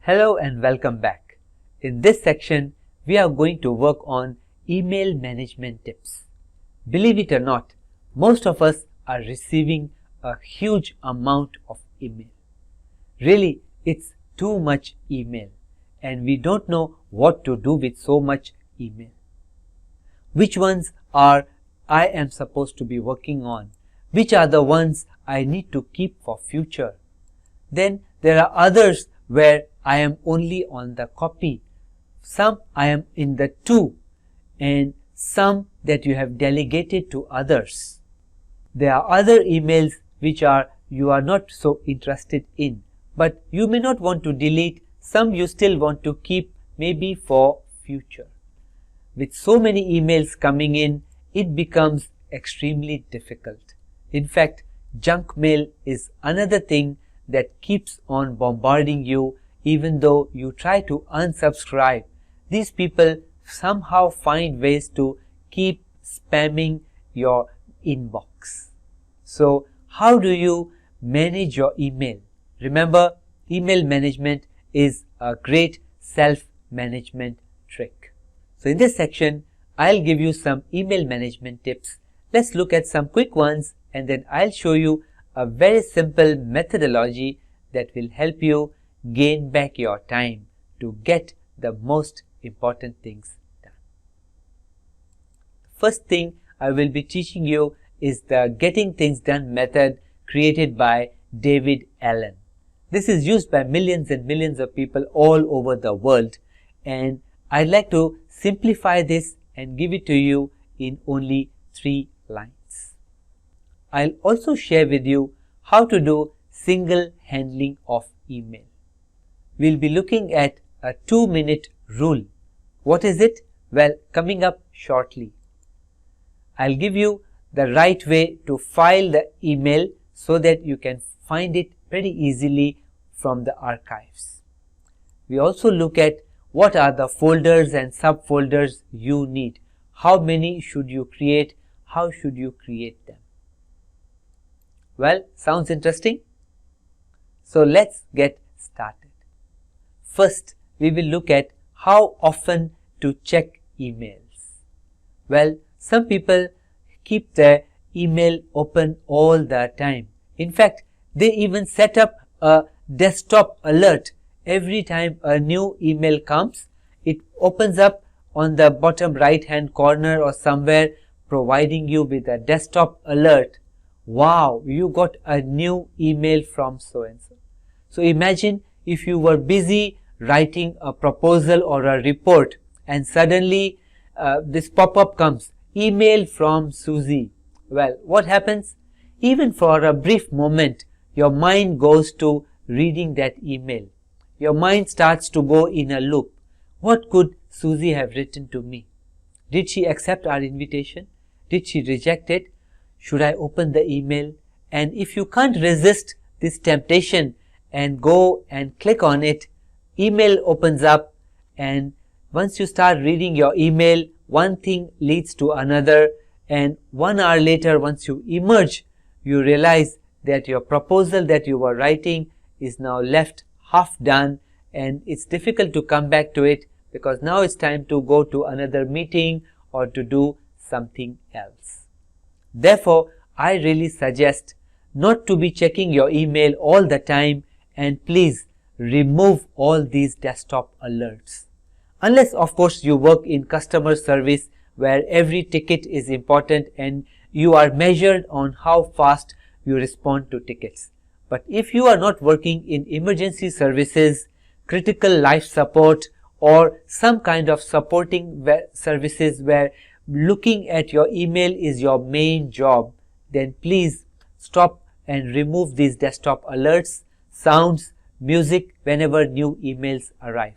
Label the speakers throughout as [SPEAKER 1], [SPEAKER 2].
[SPEAKER 1] Hello and welcome back. In this section, we are going to work on email management tips. Believe it or not, most of us are receiving a huge amount of email. Really, it's too much email and we don't know what to do with so much email. Which ones are I am supposed to be working on? Which are the ones I need to keep for future? Then there are others where I am only on the copy. Some I am in the to, and some that you have delegated to others. There are other emails which you are not so interested in, but you may not want to delete. Some you still want to keep, maybe for future. With so many emails coming in, it becomes extremely difficult. In fact, junk mail is another thing that keeps on bombarding you even though you try to unsubscribe. These people somehow find ways to keep spamming your inbox. So how do you manage your email? Remember, email management is a great self-management trick. So in this section, I'll give you some email management tips. Let's look at some quick ones and then I'll show you a very simple methodology that will help you gain back your time to get the most important things done. First thing I will be teaching you is the getting things done method created by David Allen. This is used by millions and millions of people all over the world, and I'd like to simplify this and give it to you in only 3 lines. I'll also share with you how to do single handling of email. We'll be looking at a 2-minute rule. What is it? Well, coming up shortly. I'll give you the right way to file the email so that you can find it pretty easily from the archives. We also look at what are the folders and subfolders you need. How many should you create? How should you create them? Well, sounds interesting? So let's get started. First, we will look at how often to check emails. Well, some people keep their email open all the time. In fact, they even set up a desktop alert. Every time a new email comes, it opens up on the bottom right hand corner or somewhere, providing you with a desktop alert. Wow, you got a new email from so and so. So imagine if you were busy writing a proposal or a report and suddenly this pop-up comes, email from Susie. Well, what happens? Even for a brief moment, your mind goes to reading that email. Your mind starts to go in a loop. What could Susie have written to me? Did she accept our invitation? Did she reject it? Should I open the email? And if you can't resist this temptation and go and click on it, email opens up, and once you start reading your email, one thing leads to another, and 1 hour later, once you emerge, you realize that your proposal that you were writing is now left half done, and it's difficult to come back to it because now it's time to go to another meeting or to do something else. Therefore, I really suggest not to be checking your email all the time, and please remove all these desktop alerts. Unless of course you work in customer service where every ticket is important and you are measured on how fast you respond to tickets. But if you are not working in emergency services, critical life support, or some kind of supporting services where looking at your email is your main job, then please stop and remove these desktop alerts, sounds, music whenever new emails arrive.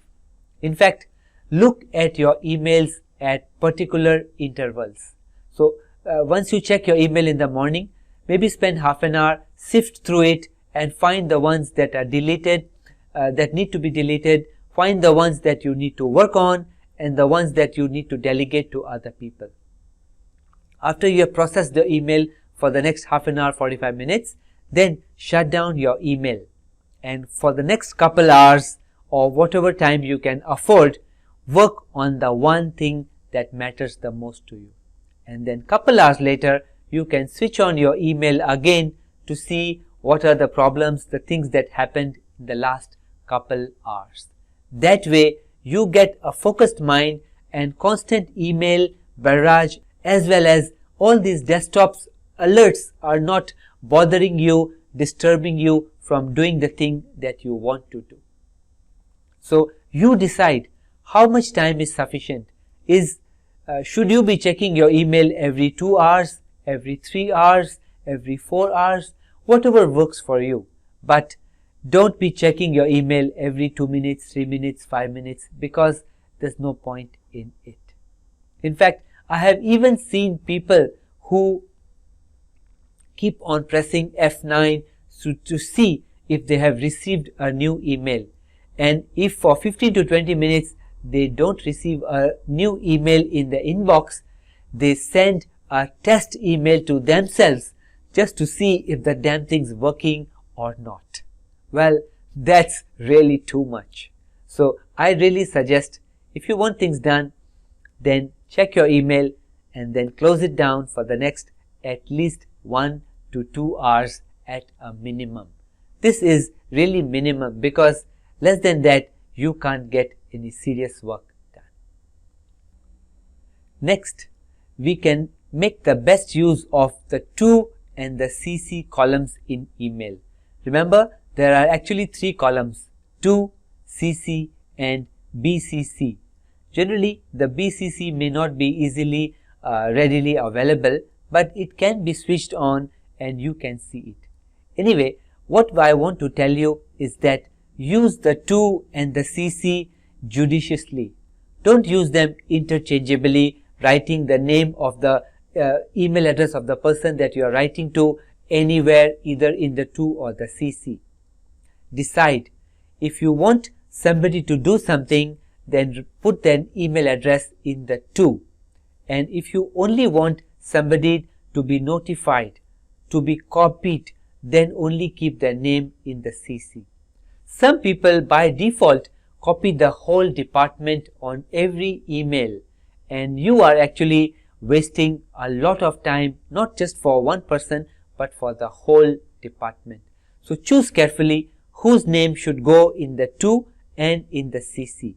[SPEAKER 1] In fact, look at your emails at particular intervals. So once you check your email in the morning, maybe spend half an hour, sift through it and find the ones that are deleted, that need to be deleted, find the ones that you need to work on and the ones that you need to delegate to other people. After you have processed the email for the next half an hour, 45 minutes, then shut down your email. And for the next couple hours or whatever time you can afford, work on the one thing that matters the most to you. And then couple hours later, you can switch on your email again to see what are the problems, the things that happened in the last couple hours. That way, you get a focused mind, and constant email barrage as well as all these desktops alerts are not bothering you, disturbing you from doing the thing that you want to do. So you decide how much time is sufficient. Should you be checking your email every 2 hours, every 3 hours, every 4 hours, whatever works for you. But don't be checking your email every 2 minutes, 3 minutes, 5 minutes, because there's no point in it. In fact, I have even seen people who keep on pressing F9 to see if they have received a new email. And if for 15 to 20 minutes they don't receive a new email in the inbox, they send a test email to themselves just to see if the damn thing's working or not. Well, that's really too much. So I really suggest, if you want things done, then check your email and then close it down for the next at least 1 to 2 hours at a minimum. This is really minimum, because less than that you can't get any serious work done. Next, we can make the best use of the to and the CC columns in email. Remember, there are actually 3 columns: to, CC and BCC. Generally, the BCC may not be easily readily available, but it can be switched on and you can see it. Anyway, what I want to tell you is that use the to and the CC judiciously. Don't use them interchangeably, writing the name of the email address of the person that you are writing to anywhere, either in the to or the CC. Decide, if you want somebody to do something, then put an email address in the to. And if you only want somebody to be notified, to be copied, then only keep their name in the CC. Some people by default copy the whole department on every email, and you are actually wasting a lot of time, not just for one person but for the whole department. So choose carefully whose name should go in the to and in the CC.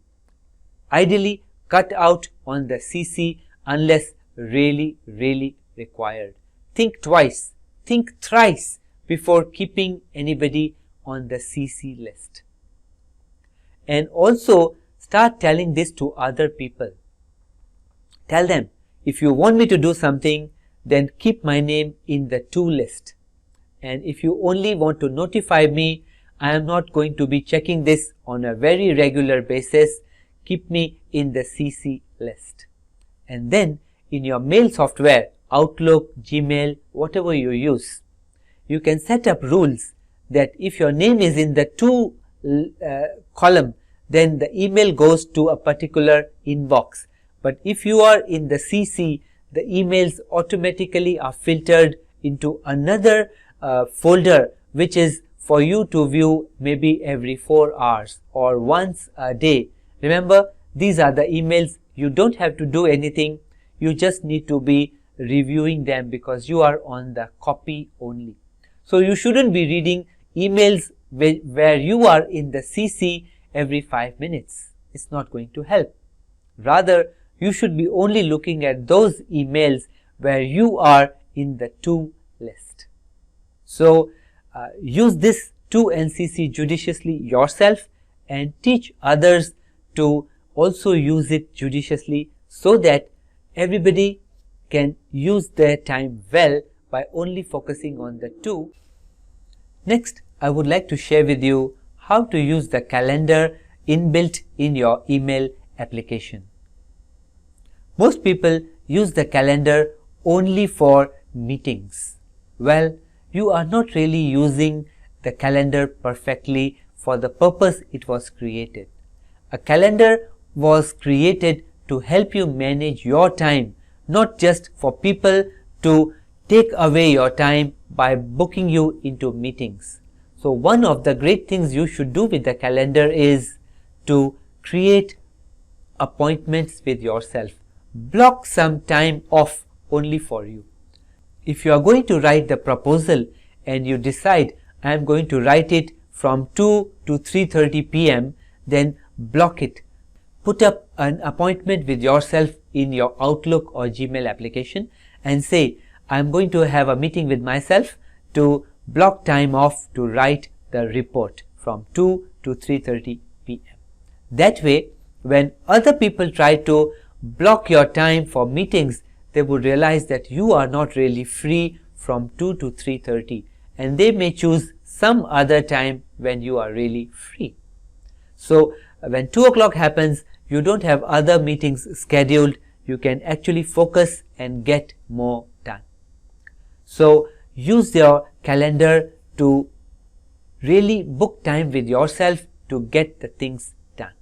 [SPEAKER 1] Ideally, cut out on the CC unless really required. Think twice, think thrice before keeping anybody on the CC list. And also start telling this to other people. Tell them, if you want me to do something, then keep my name in the to list. And if you only want to notify me, I am not going to be checking this on a very regular basis. Keep me in the CC list. And then in your mail software, Outlook, Gmail, whatever you use, you can set up rules that if your name is in the to column, then the email goes to a particular inbox. But if you are in the CC, the emails automatically are filtered into another folder, which is for you to view maybe every 4 hours or once a day. Remember, these are the emails. You don't have to do anything. You just need to be reviewing them because you are on the copy only. So you shouldn't be reading emails where you are in the CC every 5 minutes. It's not going to help. Rather, you should be only looking at those emails where you are in the to list. So use this to and CC judiciously yourself and teach others to also use it judiciously, so that everybody can use their time well by only focusing on the to. Next, I would like to share with you how to use the calendar inbuilt in your email application. Most people use the calendar only for meetings. Well, you are not really using the calendar perfectly for the purpose it was created. A calendar was created to help you manage your time, not just for people to take away your time by booking you into meetings. So one of the great things you should do with the calendar is to create appointments with yourself. Block some time off only for you. If you are going to write the proposal and you decide I am going to write it from 2 to 3:30 p.m., then block it. Put up an appointment with yourself in your Outlook or Gmail application and say, I am going to have a meeting with myself to block time off to write the report from 2 to 3:30 p.m. That way, when other people try to block your time for meetings, they would realize that you are not really free from 2 to 3:30, and they may choose some other time when you are really free. So when 2 o'clock happens, you don't have other meetings scheduled, you can actually focus and get more done. So use your calendar to really book time with yourself to get the things done.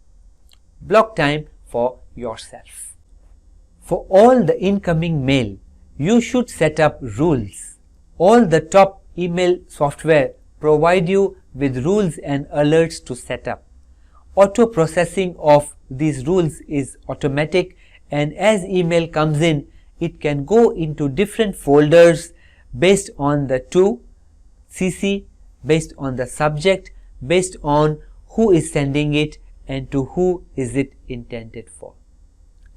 [SPEAKER 1] Block time for yourself. For all the incoming mail, you should set up rules. All the top email software provide you with rules and alerts to set up. Auto processing of these rules is automatic, and as email comes in, it can go into different folders based on the to CC, based on the subject, based on who is sending it and to who is it intended for.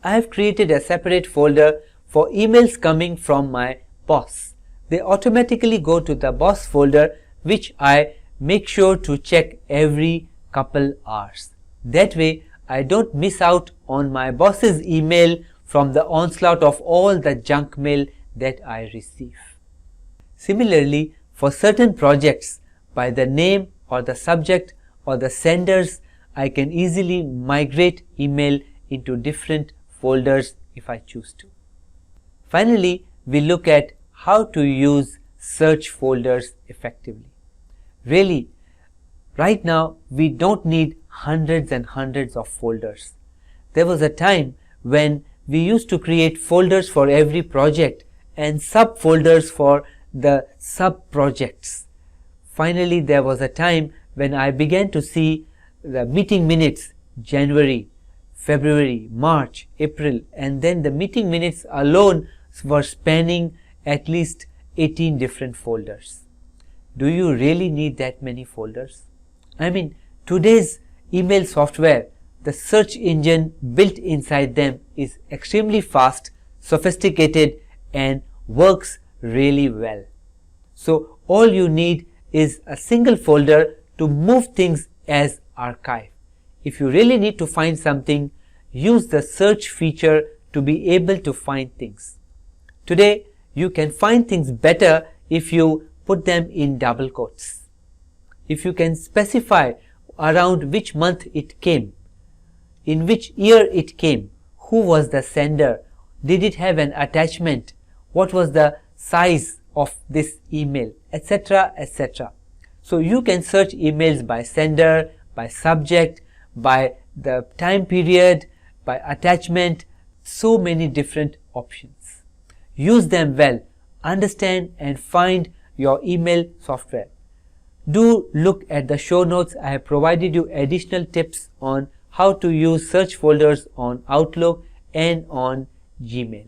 [SPEAKER 1] I have created a separate folder for emails coming from my boss. They automatically go to the boss folder, which I make sure to check every couple hours. That way I don't miss out on my boss's email from the onslaught of all the junk mail that I receive. Similarly, for certain projects, by the name or the subject or the senders, I can easily migrate email into different folders if I choose to. Finally, we look at how to use search folders effectively. Really, right now we don't need hundreds and hundreds of folders. There was a time when we used to create folders for every project and subfolders for the sub-projects. Finally, there was a time when I began to see the meeting minutes, January, February, March, April, and then the meeting minutes alone were spanning at least 18 different folders. Do you really need that many folders? I mean, today's email software, the search engine built inside them is extremely fast, sophisticated, and works really well. So all you need is a single folder to move things as archive. If you really need to find something, use the search feature to be able to find things. Today, you can find things better if you put them in double quotes. If you can specify around which month it came, in which year it came, who was the sender, did it have an attachment, what was the size of this email, etc., etc. So you can search emails by sender, by subject, by the time period, by attachment, so many different options. Use them well, understand and find your email software. Do look at the show notes. I have provided you additional tips on how to use search folders on Outlook and on Gmail.